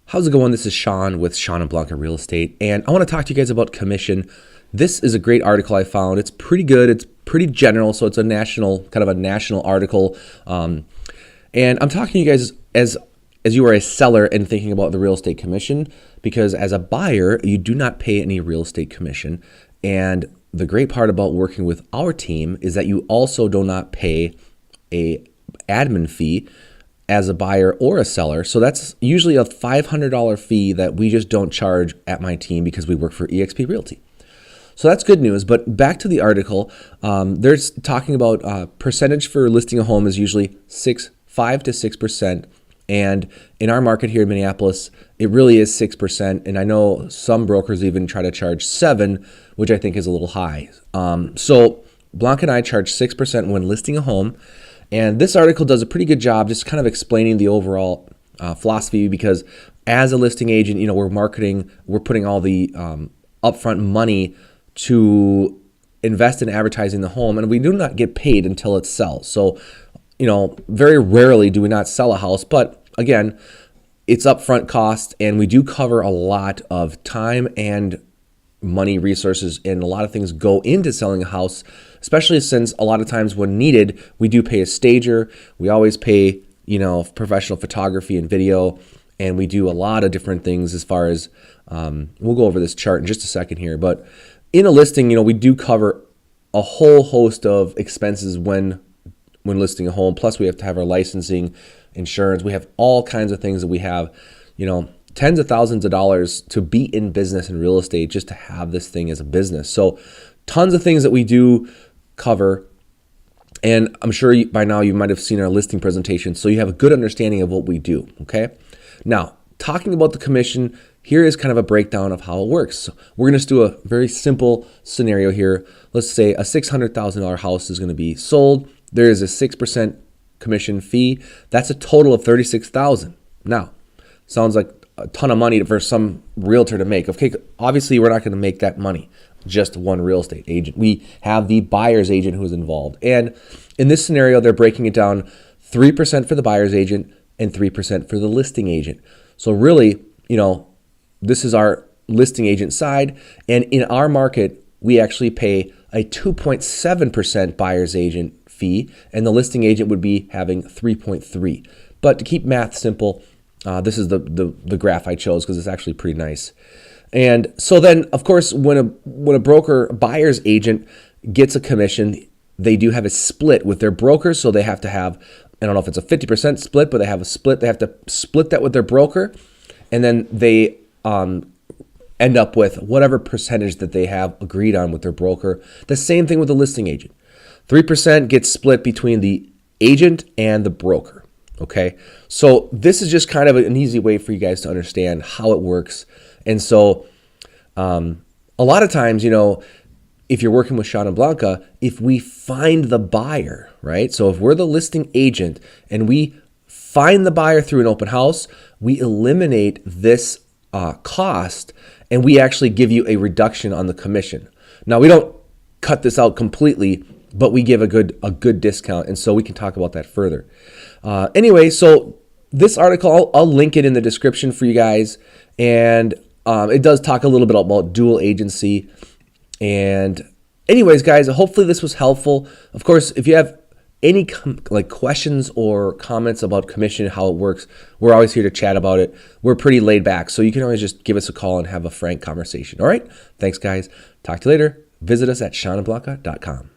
How's it going? This is Sean with Sean and Blanca Real Estate, and I want to talk to you guys about commission. This is a great article I found. It's pretty good. It's pretty general, so it's a national article. And I'm talking to you guys as you are a seller and thinking about the real estate commission, because as a buyer, you do not pay any real estate commission. And the great part about working with our team is that you also do not pay a admin fee as a buyer or a seller. So that's usually a $500 fee that we just don't charge at my team because we work for eXp Realty. So that's good news. But back to the article, they're talking about percentage for listing a home is usually 5 to 6%. And in our market here in Minneapolis, it really is 6%. And I know some brokers even try to charge 7%, which I think is a little high. So Blanca and I charge 6% when listing a home. And this article does a pretty good job just kind of explaining the overall philosophy, because as a listing agent, we're marketing, we're putting all the upfront money to invest in advertising the home, and we do not get paid until it sells. So, very rarely do we not sell a house, but again, it's upfront cost, and we do cover a lot of time and money, resources, and a lot of things go into selling a house, especially since a lot of times when needed, we do pay a stager. We always pay, professional photography and video, and we do a lot of different things as far as, we'll go over this chart in just a second here, but in a listing, we do cover a whole host of expenses when listing a home. Plus we have to have our licensing, insurance. We have all kinds of things that we have, tens of thousands of dollars to be in business in real estate just to have this thing as a business. So tons of things that we do cover. And I'm sure by now you might have seen our listing presentation, so you have a good understanding of what we do, okay? Now, talking about the commission, here is kind of a breakdown of how it works. So we're going to do a very simple scenario here. Let's say a $600,000 house is going to be sold. There is a 6% commission fee. That's a total of $36,000. Now, sounds like a ton of money for some realtor to make. Okay, obviously we're not going to make that money, just one real estate agent. We have the buyer's agent who is involved. And in this scenario, they're breaking it down 3% for the buyer's agent and 3% for the listing agent. So really, this is our listing agent side. And in our market, we actually pay a 2.7% buyer's agent fee, and the listing agent would be having 3.3. But to keep math simple, this is the graph I chose because it's actually pretty nice. And so then, of course, when a broker, buyer's agent gets a commission, they do have a split with their broker. So they have to have, I don't know if it's a 50% split, but they have a split. They have to split that with their broker, and then they end up with whatever percentage that they have agreed on with their broker. The same thing with the listing agent. 3% gets split between the agent and the broker. Okay, so this is just kind of an easy way for you guys to understand how it works. And so a lot of times, if you're working with Sean and Blanca, if we find the buyer, right? So if we're the listing agent and we find the buyer through an open house, we eliminate this cost, and we actually give you a reduction on the commission. Now, we don't cut this out completely, but we give a good discount, and so we can talk about that further. Anyway, so this article, I'll link it in the description for you guys, and it does talk a little bit about dual agency. And anyways, guys, hopefully this was helpful. Of course, if you have any questions or comments about commission, how it works, we're always here to chat about it. We're pretty laid back, so you can always just give us a call and have a frank conversation. All right? Thanks, guys. Talk to you later. Visit us at seanandblanca.com.